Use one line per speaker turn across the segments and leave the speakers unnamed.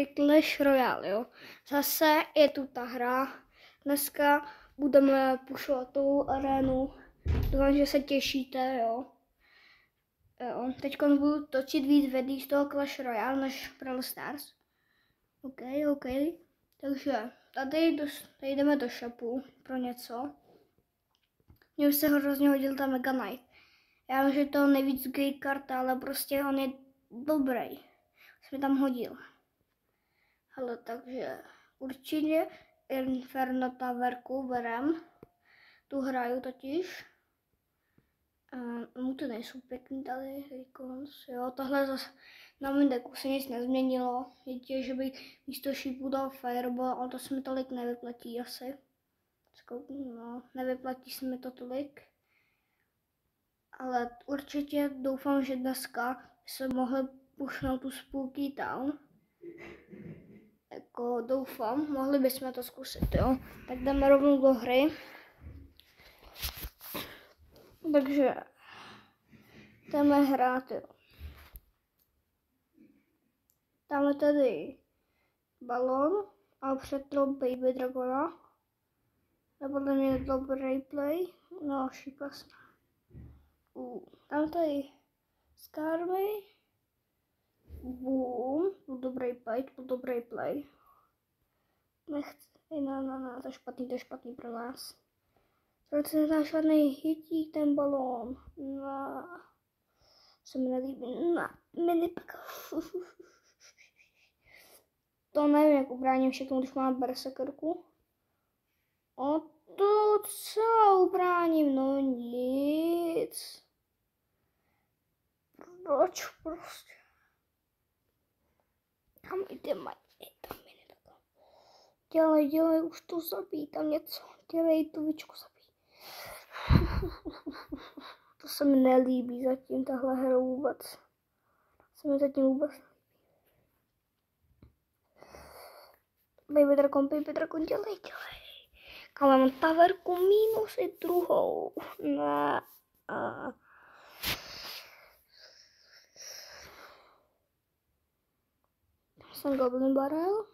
Clash Royale, jo. Zase je tu ta hra. Dneska budeme pušovat tu arénu. Doufám, že se těšíte, jo. Teď budu točit víc videí z toho Clash Royale než Brawl Stars. OK. Takže tady jdeme do shopu pro něco. Mně už se hrozně hodil ta Mega Knight. Já vím, že to je nejvíc gay karta, ale prostě on je dobrý. Jsem tam hodil. Ale takže určitě Inferno Towerku berem. Tu hraju totiž. Mu to nejsou pěkný tady, jo, tohle zase na mém deku se nic nezměnilo. Jedině, že bych místo šípů dal Fireball, ale to se mi tolik nevyplatí asi. No, nevyplatí se mi to tolik. Ale určitě doufám, že dneska se mohli pušnout tu Spooky Town. Jako doufám, mohli bychom to zkusit, jo. Tak jdeme rovnou do hry. Takže jdeme hrát, jo. Tam je tady balon a přetrou Baby Dragona. To podle mě je dobrý play. No, šípas. Tam tady Skarmy. Boom. Dobrý play. Nechci. No, to je špatný pro nás. Proč se nedá žádný hitík ten balón? No. Se mi nelíbí. No, minipka. To nevím, jak ubráním všechno, když mám berserkerku. O to co ubráním? No nic. Proč prostě? Tam jdeme. Tam minipka. Dělej, už to zabij, tam něco. Dělej tu vičku zabij. To se mi nelíbí zatím, tahle hra vůbec. Se mi zatím vůbec nelíbí. Baby Dragon, dělej. Kam mám taverku minus i druhou. Ne. Jsem Goblin Barrel.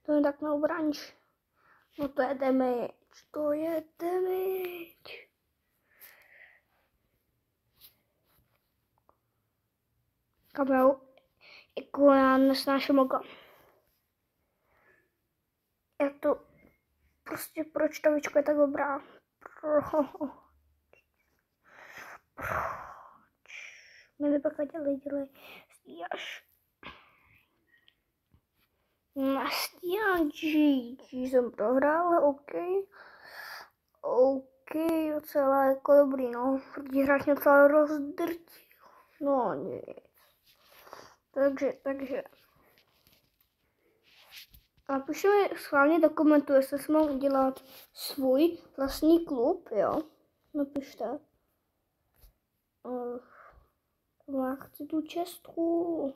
To je tak neobráníš. No to je damage. Kabel, jako já nesnáším moga. Já to prostě, proč ta vička je tak dobrá? Proč? Měli pak dělej. Stíhaš. GG jsem prohrál, OK, docela jako dobrý, no. Protože hráč mě docela rozdrtil. No nic. Takže. Napište mi schválně do komentu, jestli si mám udělat svůj vlastní klub, jo. Napište. Já chci tu čestku.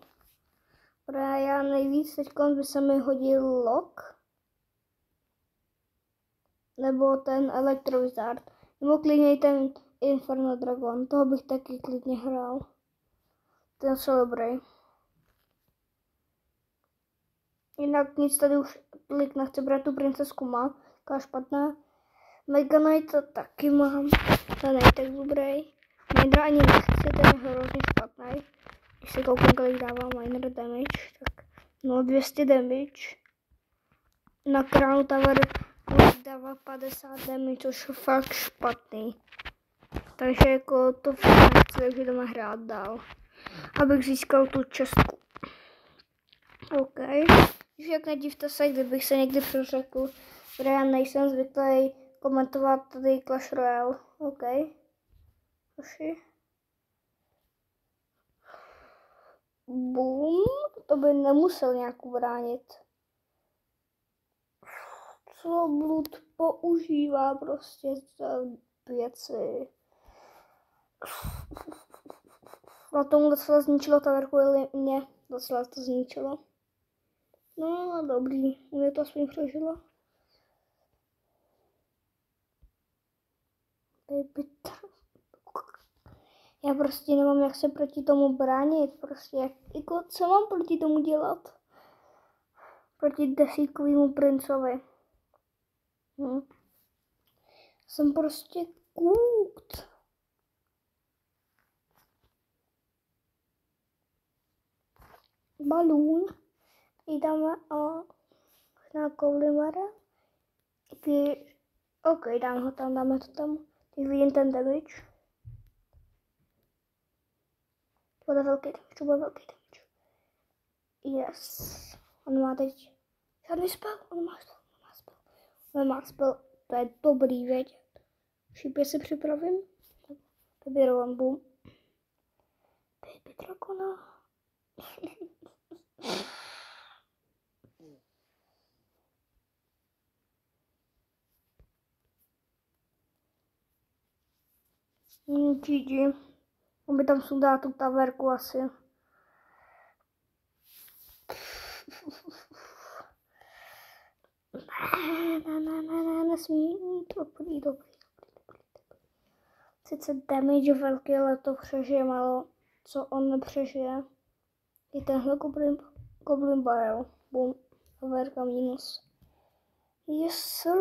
Já nejvíc teď by se mi hodil Lock. Nebo ten Electrovizard. Nebo klidně ten Inferno Dragon. Toho bych taky klidně hrál. Ten jsou dobrý. Jinak nic tady už tolik nechci brát, tu princesku mám. Taká špatná. Mega Knight to taky mám. To není tak dobrý. Mindra ani nechci, ten je hrozně špatný. Když se koukám, kolik dává minor damage, tak no 200 damage. Na Crown Tower dává 50 damage, což je fakt špatný. Takže jako to fakt nechci, takže jdeme hrát dál. Abych získal tu čestku. OK. Jak nedivte se, kdybych se někdy přeřekl, protože já nejsem zvyklý komentovat tady Clash Royale. OK. Coži. Boom, to by nemusel nějak ubránit. Co Blood používá prostě za věci. Na tomu docela zničilo taverku, mě docela to zničilo. No dobrý, mě to aspoň přežilo. Já prostě nemám jak se proti tomu bránit, prostě jako co mám proti tomu dělat? proti desítkovému princovi. Jsem prostě kůd. Balún. Dáme na Koulimara. OK, dáme to tam. Teď vidím ten damage. Bude velký damage. Yes. On má teď žádný spell. On má spell. To je dobrý vědět. Šípě si připravím. Vyběrovám boom. Baby dragona. GG. On by tam sundal tu taverku asi. Nesmí. Dobrý. Sice damage velký, ale to přežije malo. Co on nepřežije, je tenhle Goblin Barrel. Boom. Taverka minus. Yes, sir.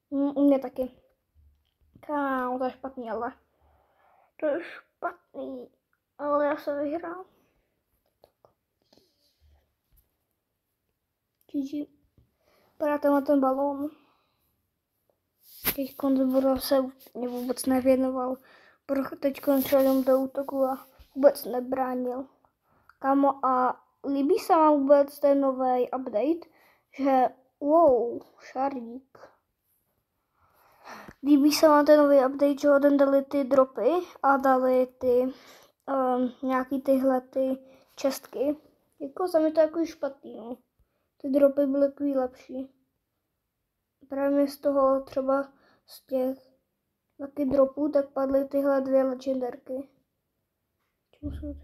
U mě taky. Kámo, to je špatný, ale. To je špatný. Ale já se vyhrám. GG. Padáte na ten balón. Teď Konzbora se mě vůbec nevěnoval. Teď šel jenom do útoku a vůbec nebránil. Kámo, a líbí se vám vůbec ten nový update, že wow, šarík. Líbí se vám ten nový update, že odem dali ty dropy a dali ty nějaký tyhle ty čestky. Jako za mě to jako špatný, no. Ty dropy byly takový lepší. Právě z toho třeba z těch taky dropů, tak padly tyhle 2 legendarky. Čemu jsou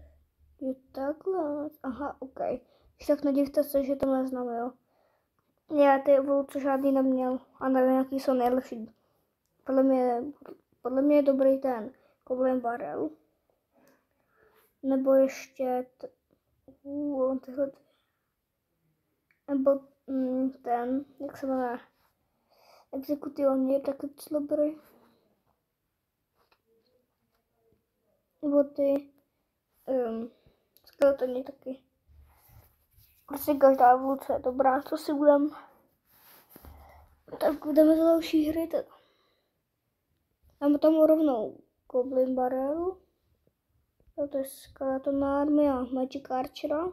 je takhle? Aha, OK. Když tak nedivte se, že to neznám, jo. Já ty evoluce žádný neměl a nevím, jaký jsou nejlepší. Podle mě je dobrý ten Goblin Barrel. Nebo ještě tyhle. Nebo ten, jak se jmenuje, Exekutivní je taky dobrý. Nebo ty skeletoni taky. Prostě každá evoluce je dobrá, co si budeme. Tak budeme za další hry teda. Dáme tam rovnou Goblin Barrel. To je Skeleton Army a Magic Archera.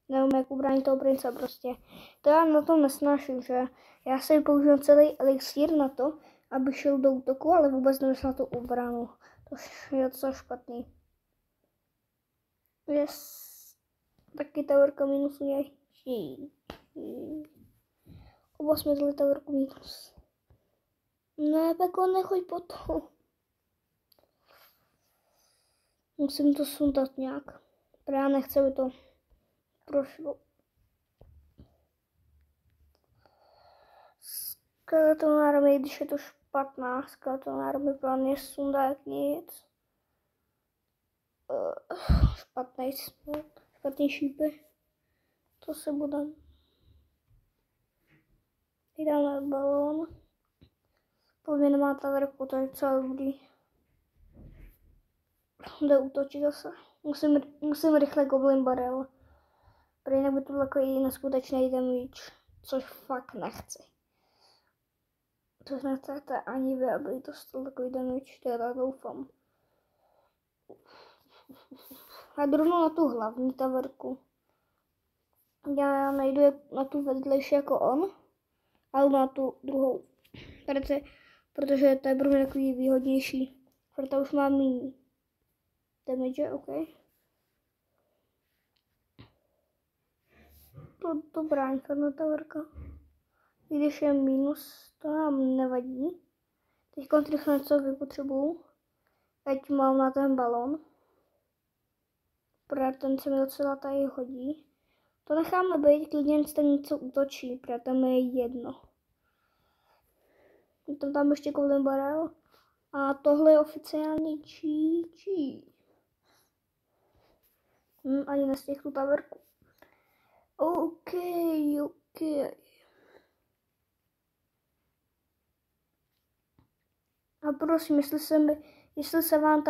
Nevím, jak ubránit toho prince prostě. To já na to nesnáším, že já si používám celý elixír na to, aby šel do útoku, ale vůbec nemyslím na tu obranu. To je docela špatný. Yes. Taky taverka minus u něj. Oba jsme dali taverku minus. Ne, Peko, nechoď po to. Musím to sundat nějak. Já nechci, aby to prošlo. Skeleton Army, když je to špatná, Skeleton Army plán je sundá jak nic. Špatný šípy. To se bude. Dáme balón. Podle nemá taverku, to je docela dobrý. Jde útočit zase. Musím rychle Goblin Barrel. Protože jinak by to byl takový neskutečný damage. Což fakt nechci. Což nechcete ani vy, aby to stalo takový damage. Teda doufám. A jdu na tu hlavní taverku. Já najdu na tu vedlejší jako on. Ale na tu druhou. Protože to je pro mě takový výhodnější. Proto už mám méně damage, OK. To dobrá inferno taverka. I když je minus, to nám nevadí. Teď rychle co vypotřebuju. Ať mám na ten balon. Protože ten se mi docela tady hodí. To necháme být, klidně ten něco útočí, protože tam je jedno. Tam ještě Goblin Barrel. A tohle je oficiálně GG. Ani nestihl tu taverku. OK. A prosím, jestli se vám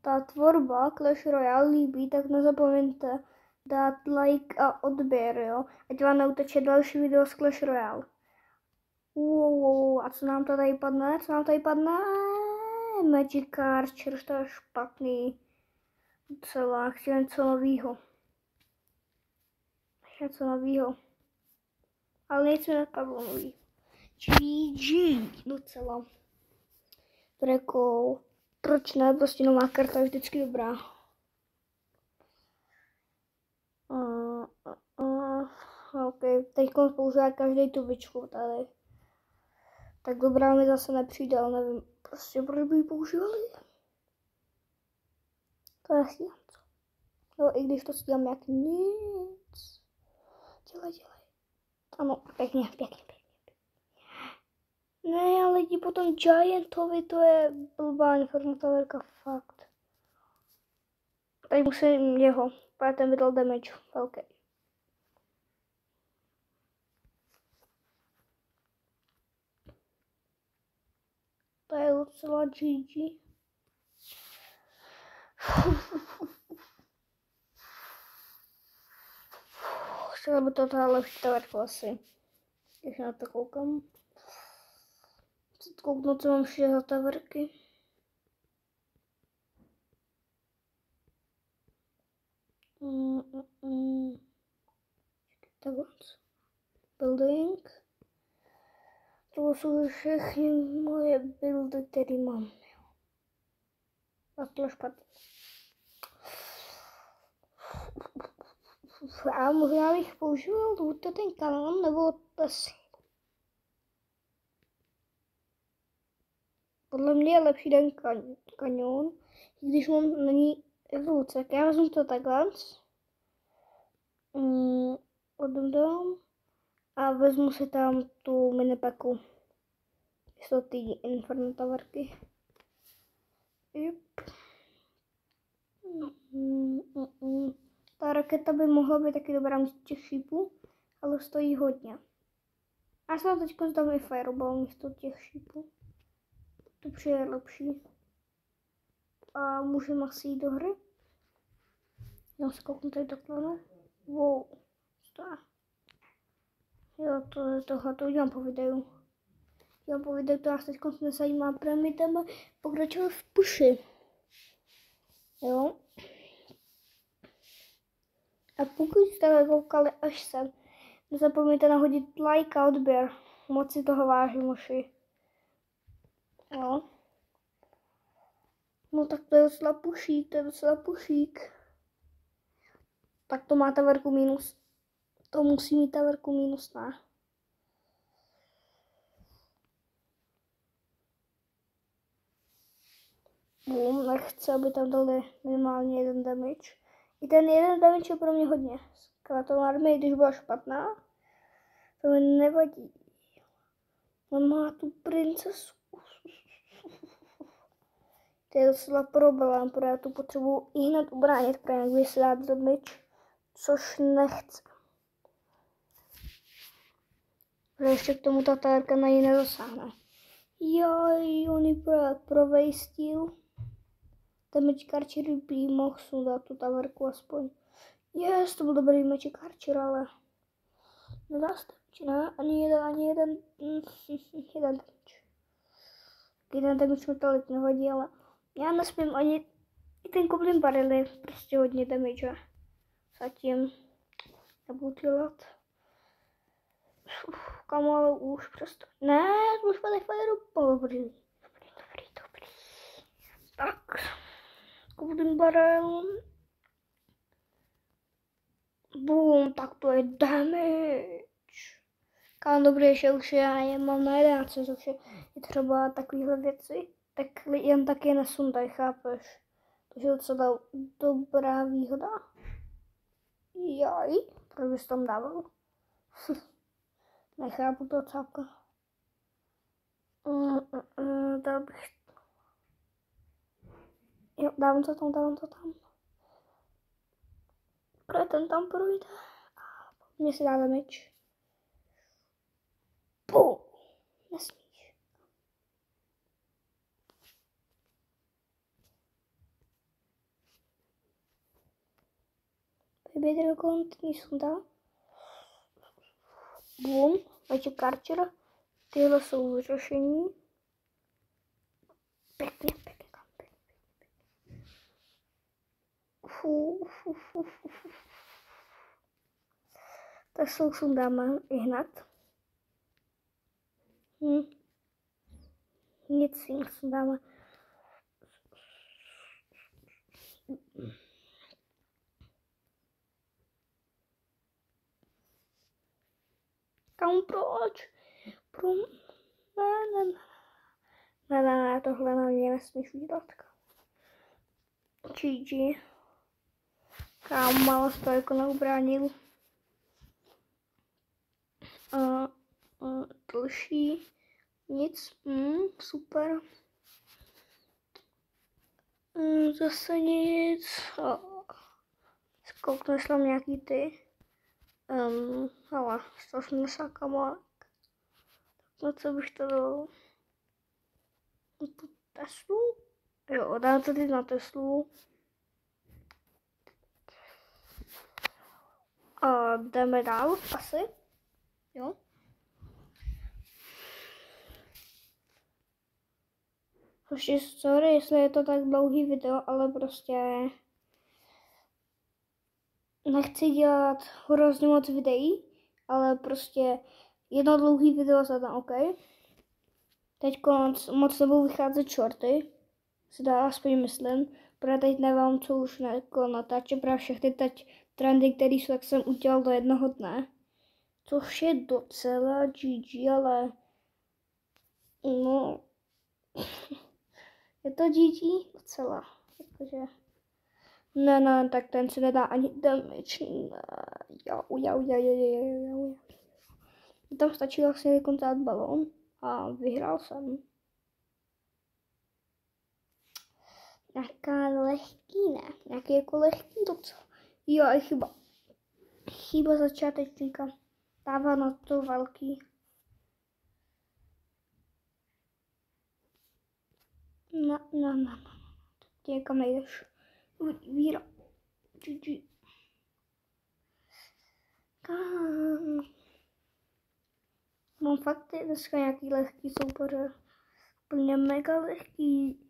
ta tvorba Clash Royale líbí, tak nezapomeňte dát like a odběr, jo? Ať vám neuteče další video z Clash Royale. A co nám to tady padne? Magic Archer, to je špatný. Docela, chci něco novýho. Ale nic mi nepadlo nový. GG, docela. Jako, proč ne, prostě nová karta je vždycky dobrá. OK, teď používá každý tu bičku tady. Tak dobrá mi zase nepřijde, ale nevím, prostě proč by ji používali. To já stíhám, co? Jo, i když to stíhám jak nic. Dělej. Ano, pěkně. Ne, ale lidi potom Giantovi, to je blbá informatorka, fakt. Tady musím jeho, protože ten vydal damage, velký. To je docela GG. Chtěla by to ta lepší taverku asi. Když na to koukám. Chci kouknout, co mám všechny za taverky. Takhle. Building. To jsou všechny moje buildy, které mám. A to je špatně. A možná bych používal buď ten kanon nebo Tesla. Podle mě je lepší ten kanion, i když mám na ní evoluce. Tak já vezmu to takhle. Odemdám a vezmu si tam tu minipeku. Jsou ty Inferno taverky. Yep. Ta raketa by mohla být taky dobrá místo těch šípů, ale stojí hodně. A já teď zdám i Fireball místo těch šípů. To přijde lepší. A můžeme asi jít do hry. Já se kouknu tady do planu. Wow. Jo, tohle to udělám po videu. To nás teď nezajímá, protože my tam pokračujeme v puši. Jo. A pokud jste koukali až sem, nezapomeňte nahodit like a odběr. Moc si toho vážím, moši. Jo. No tak to je docela pušík, Tak to má taverku minus. To musí mít taverku minus, ne? Boom, nechci, aby tam dali minimálně jeden damage. I ten jeden damage je pro mě hodně. Skeleton armie, když byla špatná, to mi nevadí. On má tu princesu. To je docela problém, protože já tu potřebuji i hned ubránit, protože když si dát damage, což nechci. Protože ještě k tomu ta taverka na ní nedosáhne. Joj, on ji provejstil. Damage Archer by mohl sundat tu taverku aspoň. Yes, to byl dobrý Magic Archer, ale nedá se ne? Ani jeden damage. Jeden damage mi tolik nevadí, ale já nesmím ani i ten Goblin Barrel je prostě hodně damage. Zatím nebudu dělat. Kamu, ale už přesto. Ne, už padej Fireball. Dobrý. Tak. Goblin Barrel. Boom, tak to je damage. Kam dobrý, že už já mám na 11, už je třeba takovýhle věci, tak jen taky nesundaj, chápeš? Takže je docela dobrá výhoda. Jaj, proč bys tam dával? Nechápu to cápka. Dal bych... Jo, dávám to tam. Takhle ten tam projde. Mě si dáme meč. Pum. Nesmíš. Baby Dragon, ten sundá. Boom. Magic Archer. Tyhle jsou vyřešení. Pěkně. Tak jsou sundáme i hned. Nic si sundáme. Kam proč? Ne, tohle na mě nesmíš udělat. GG. Kámo, málo se to jako neubránil. Další. Nic. Super. Zase nic. Zkouknu, jestli mám nějaký ty. Ale 180 kamarák. No co bych to dal? Tu Teslu? Jo, dám to teď na Teslu. A jdeme dál, asi. Jo. Prostě sorry, jestli je to tak dlouhý video, ale prostě nechci dělat hrozně moc videí, ale prostě jedno dlouhý video za ten, OK. Teď moc nebudou vycházet shorty, si dá aspoň myslím, protože teď nevím, co už natáčet, právě všechny teď trendy, které jsou, tak jsem udělal do jednoho dne. Což je docela GG, ale no, je to GG docela, protože ne, tak ten se nedá ani damage, tam stačí vlastně vykontát balón a vyhrál jsem. Nějaká lehký, ne, nějaký jako lehký docela. Jo, je chyba. Chyba začátečníka. Dává na to velký. No. Ty někam nejdeš. Víra. GG. Mám fakt dneska nějaký lehký souboře. Úplně mega lehký.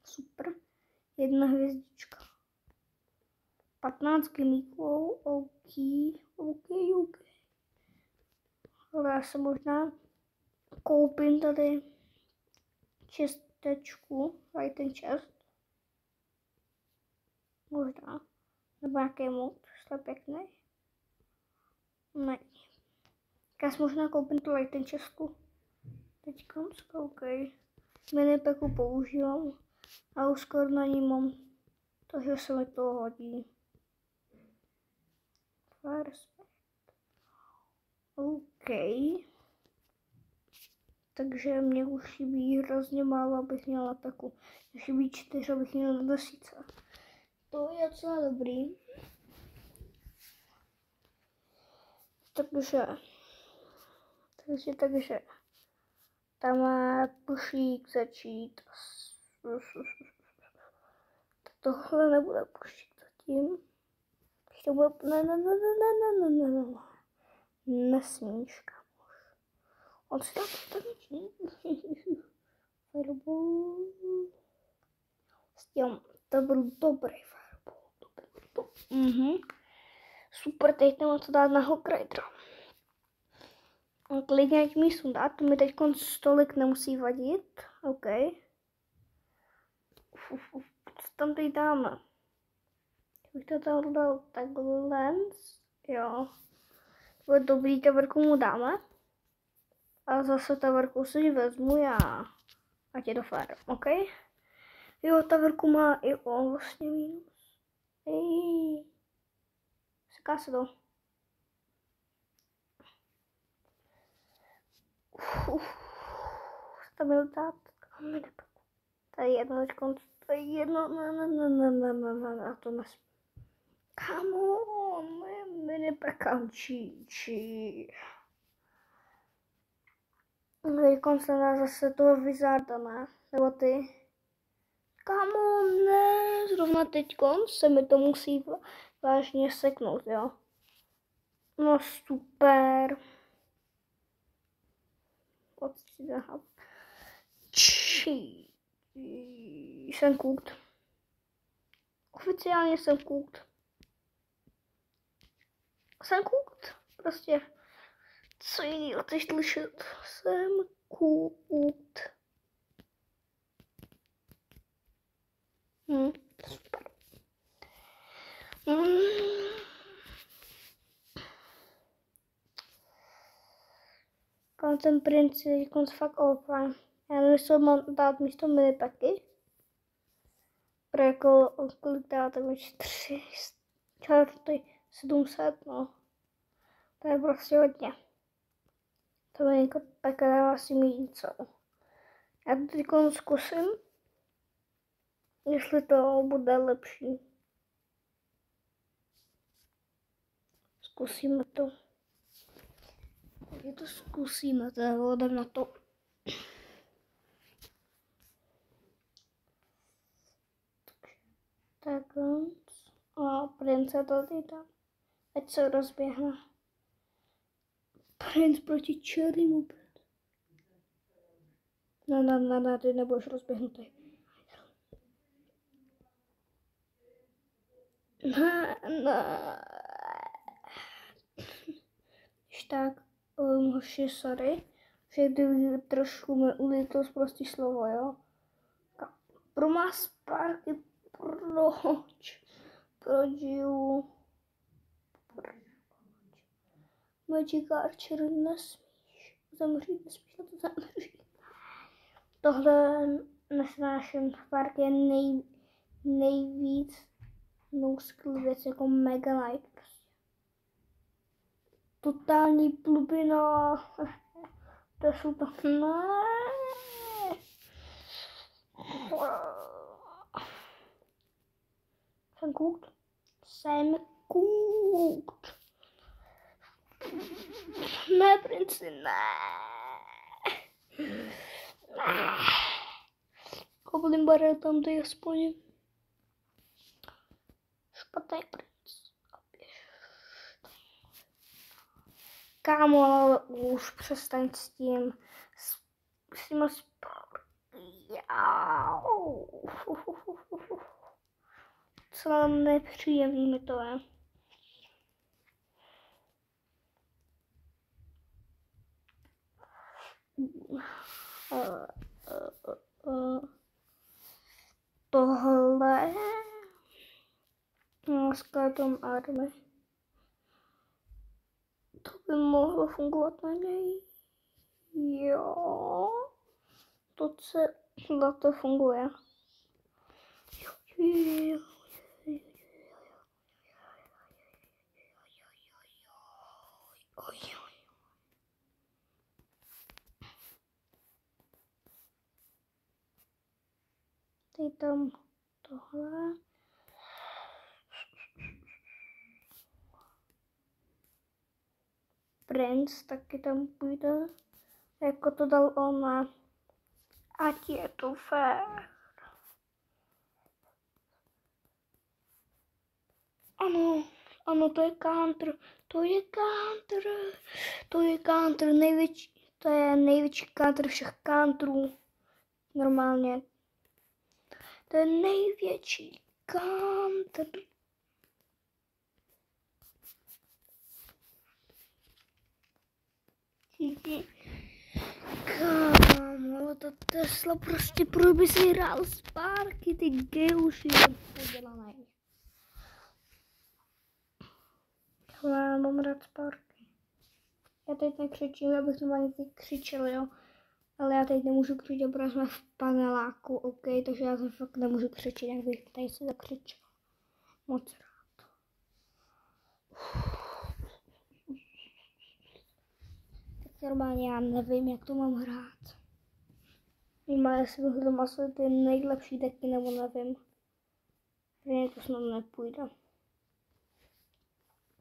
Super. 1 hvězdička. 15 gimíků. OK. Ale já se možná koupím tady čestečku. Tady ten čest. Možná. Nebo nějaký mod. Jste pěkný. Ne. Já si možná koupím tu lighten čestku. Teďka OK. Minipeku používám. A už skoro na ní mám. Takže se mi to hodí. Respekt. OK. Takže mě už chybí hrozně málo, abych měla peku. Mě chybí 4, abych měla 10. To je docela dobrý. Takže tam má pušík začít. Tohle nebude pušík zatím. To bude... Ne. Nesmíš, kamoš. On si dá postavičný. Fireball. To byl dobrý fireball. Super, teď nemám co dát na Hawkridera. Klidně ať mi sundá, to mi teď stolik nemusí vadit. OK. Co tam teď dáme? Bych to tam dal takhle. Jo. To bude dobrý, tavrku mu dáme. A zase tavrku si vezmu já. Ať je do fér, OK? Jo, tavrku má i on vlastně minus. Seká se to. Stabilita. Tady jedno, tady jedno, a to nesmí. Come on, mini pekančíči. Teďkon se dá zase toho Wizarda, ne? Nebo ty. Come on, ne, zrovna teďkon se mi to musí vážně seknout, jo. No super. Jsem cooked. Oficiálně jsem cooked. Jsem cooked. Prostě. Co jiného chceš slyšet? Jsem cooked. Super. Ten princ je fakt all-prime. Já nevím, jestli mám dát místo minipacky. Pro kolik dáte mi 4, 700, no. To je prostě hodně. To minipaka dává asi mít co. Já to teď zkusím. Jestli to bude lepší. Zkusíme to. Takže to zkusíme, to jdem na to. Tak a prince tady dám. Ať se rozběhne. Princ proti černému princu. No, ty nebudeš rozběhnutý. No. Tak, hoši, sorry, že kdyby trošku mi ulítlo zprostý slovo, jo. Pro más Sparky, proč žiju? Magic Archer nesmíš zemřít, nesmíš na to zemřít. Tohle nesnáším, Spark je nejvíc no skill věc jako Mega Knight prostě. Totální blbina. To jsou to. Ne. Jsem cooked. Jsem cooked. Ne, princi, ne. Goblin Barrel tam dej aspoň. Špatný princ. Kámo, ale už přestaň s tím. S těma co nepříjemný mi to je. Tohle Skeleton Army. To by mohlo fungovat na něj. Jo. To funguje. Teď tam tohle. Prince taky tam půjde. Jako to dal ona. Ať je to fér. Ano, to je counter. To je counter největší. To je největší counter všech counterů. Normálně. To je největší counter. Kámo, ale ta Tesla prostě by si hrál Sparky, ty geuši podělanej. Já mám rád Sparky. Já teď nekřičím, abych normálně teď křičel, jo. Ale já teď nemůžu křičet, protože jsme v paneláku, OK, takže já se fakt nemůžu křičet, jak bych tady si zakřičel. Moc rád. Tak normálně já nevím, jak to mám hrát. Má, jestli bych doma asi ty nejlepší deky, nebo nevím. Mě to snad nepůjde.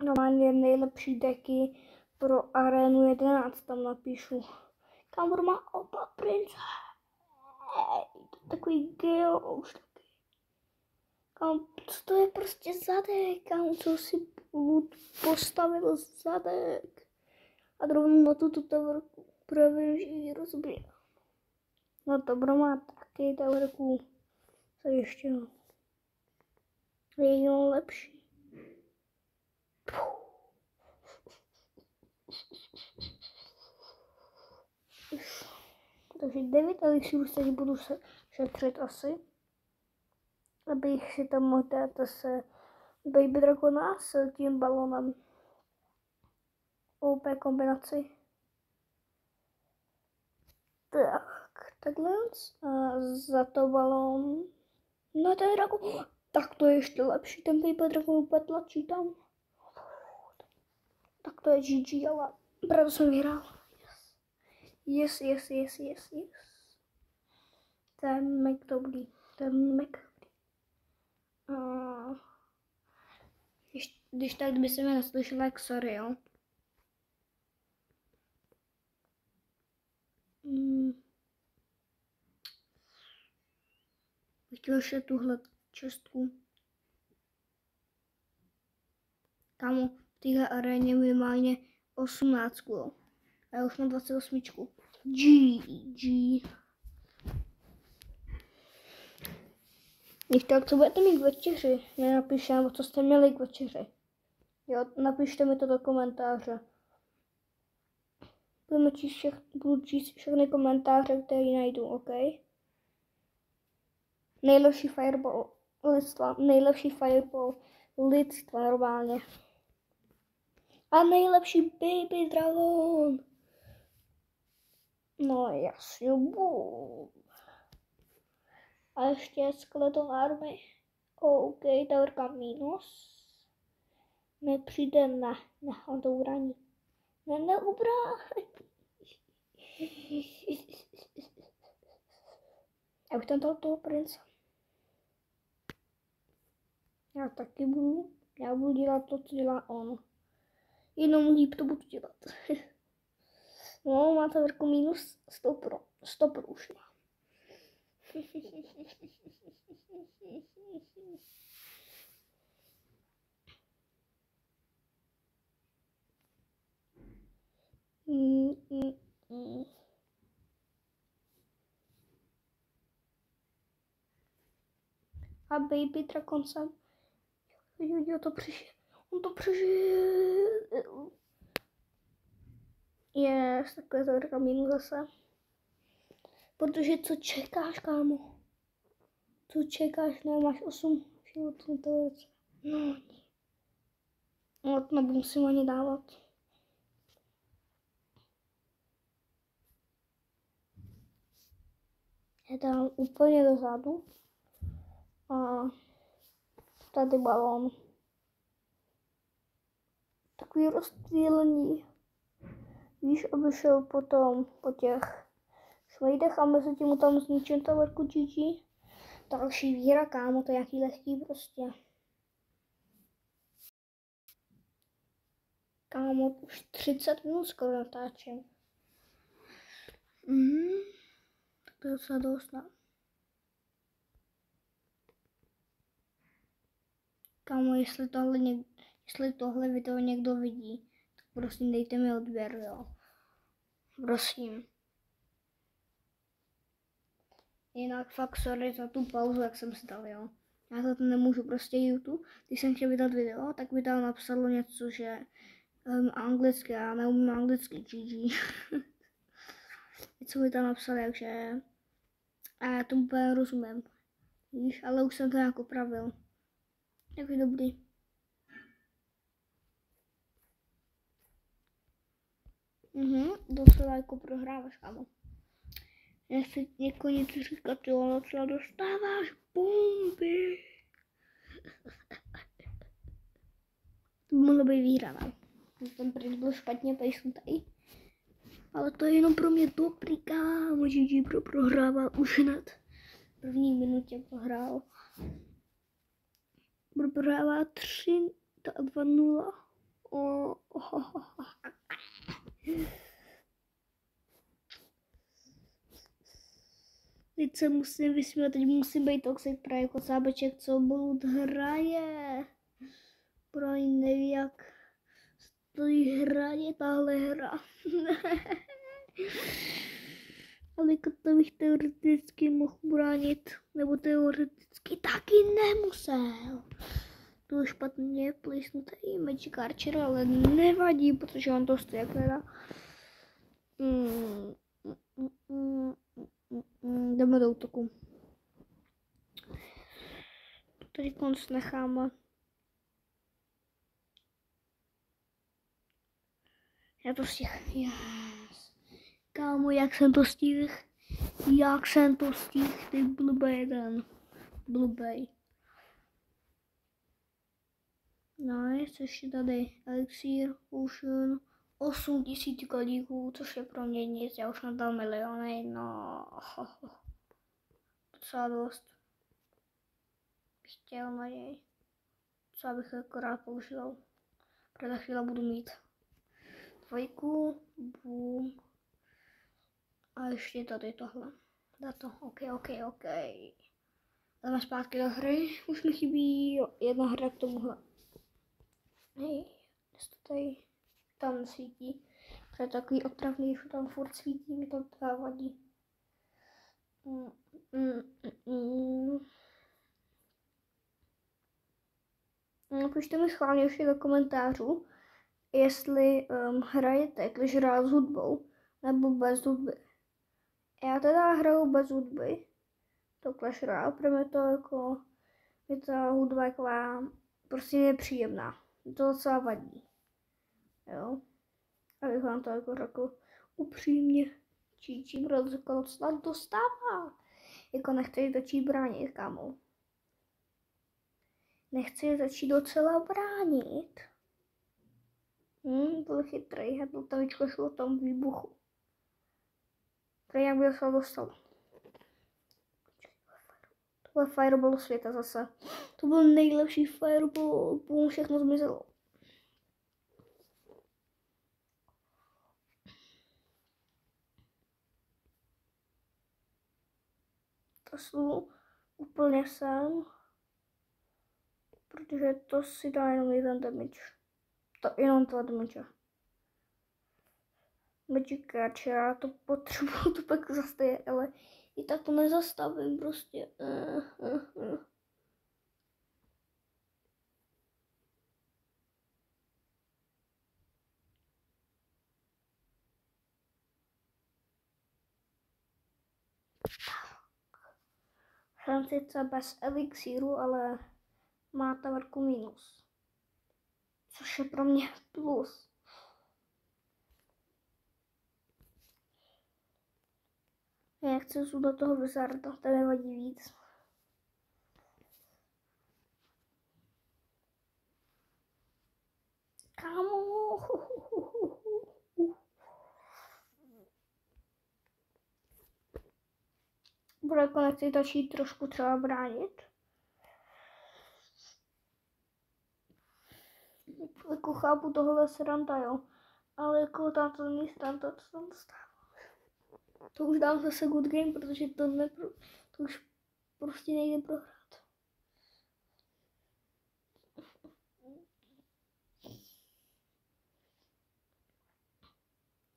Normálně nejlepší deky pro Arenu 11 tam napíšu. Kámo má oba prince. Takový geo už taky. Kámo, co to je prostě zadek? Kámo, co si postavil zadek? A rovnou na tuto tavrku právě ji rozbije. No to má taky tavrku. Co ještě? Je jen lepší. Takže 9 elixirů se budu šetřit asi. Abych si tam mohl dát se Baby Dragona s tím balonem. OP kombinaci. Tak, takhle. A za to balon. No ten dragon. Tak to je ještě lepší, ten Baby Dragon úplně tlačí tam. Tak to je GG, ale proto jsem vyhrál. Yes. To je mega dobrý. Když tak, kdyby se mě neslyšel, tak sorry, jo. Chtěl ještě tuhle čestku. Kámo, v téhle aréně minimálně 18, jo. A já už mám 28. GG. Když tak, co budete mít k večeři? Já napíšu, co jste měli k večeři. Jo, napište mi to do komentáře. Budu číst všechny komentáře, které najdu, OK? Nejlepší fireball lidstva normálně. A nejlepší Baby Dragon. No jasně, A ještě Skeleton Army. OK, tavrka minus. Nepřijde, ne, on to ubrání. Neubrání. Já bych tam dal toho prince. Já taky budu. Já budu dělat to, co dělá on. Jenom líp to budu dělat. No, má tavrku minus 100 pro už má. A Baby Dragon jsem. Jo, to přežije. On to přežije. Yes, takové tavrka minus zase. Protože co čekáš, kámo? Co čekáš? Ne, máš 8 životů na tavrce. No, to nebudu si ani dávat. Je tam úplně dozadu. A tady balón. Takový rozptýlení. Víš, aby šel potom po těch šmejdech a mezi tím tam zničím tavrku GG. Další výhra, kámo, to je nějaký lehký prostě. Kámo, už 30 minut skoro natáčím. Tak to je docela dost, ne? Kámo, jestli tohle video někdo vidí, tak prosím dejte mi odběr, jo. Prosím. Jinak fakt sorry za tu pauzu, jak jsem si dal, jo. Já za to nemůžu, prostě YouTube, když jsem chtěl vydat video, tak by tam napsalo něco, že anglicky, já neumím anglicky, GG. Něco by tam napsal, takže a já tomu úplně rozumím. Víš, ale už jsem to nějak opravil. Takový dobrý. Docela jako prohráváš, kámo. Nechci někoho nic říkat, jo, ale docela dostáváš bomby. To by mohlo být výhra, no. Ten princ byl špatně pejsnutý. Ale to je jenom pro mě dobrý, kámo, GG prohrával už hned. V první minutě prohrál. Prohrává 3-2-0. Teď se musím vysmívat, teď musím být toxic právě jako sábeček, co Blood hraje. Právě neví, jak stojí hraje tahle hra. Ale jako to bych teoreticky mohl bránit, nebo teoreticky taky nemusel. To je špatně plísnutý Magic Archer, ale nevadí, protože on to stojí jak nedá. Jdeme do útoku. Tady konc necháme. Já to stihl. Yes. Kámo, jak jsem to stihl? Jak jsem to stihl, ty blbej jeden. Blbej. Nice, ještě tady elixír, potion, 8000 kodíků, což je pro mě nic, já už mám tam miliony, no. Docela dost. Bych chtěl na něj. Co bych akorát použil. Protože chvíli budu mít 2, boom. A ještě tady tohle. Dá to, ok. Jdeme zpátky do hry, už mi chybí jedna hra k tomuhle. Hej, to tady tam svítí. To je takový otravný, že tam furt svítí, mi to teda vadí. Napište mi schválně ještě do komentářů, jestli hrajete Clash Royale s hudbou nebo bez hudby. Já teda hraju bez hudby, to Clash Royale, pro mě to jako, je ta hudba taková prostě nepříjemná. To docela vadí. Jo. Abych vám to jako řekl upřímně. Čím rozkol snad dostává. Jako nechci začít bránit, kámo. Nechci začít docela bránit. Byl chytrý, já to tam šlo tam výbuchu. Tady jak by se dostal. To byl fireball světa zase. To byl nejlepší fireball, boom, všechno zmizelo. To jsou úplně sem. Protože to si dá jenom jeden damage. To jenom 2 damage. Magic Archer, já to potřebuju, to pak zastaje, ale i tak to nezastavím prostě. Jsem sice bez elixíru, ale má tavarku minus. Což je pro mě plus. Já chci do toho Wizarda, to nevadí víc. Kámo. Bude jako nechci začít trošku třeba bránit. Jako chápu tohle sranda, jo. Ale jako tam to není sranda, to tam dostává. To už dám zase good game, protože to už prostě nejde prohrát.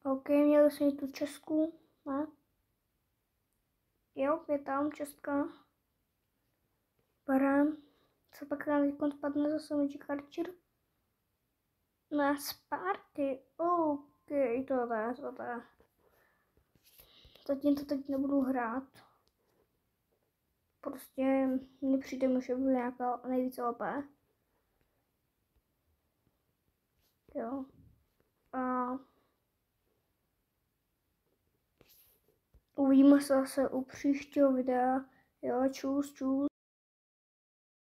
OK, měli jsme tu Česku, ne? Jo, je tam Česka. Barán. Co pak nám výkon spadne zase Magic Archer? Na Sparty. OK, to dá. Zatím to teď nebudu hrát. Prostě nepřijde mi, že bude nějaká nejvíce OP. Jo. A uvidíme se zase u příštího videa. Jo, čus.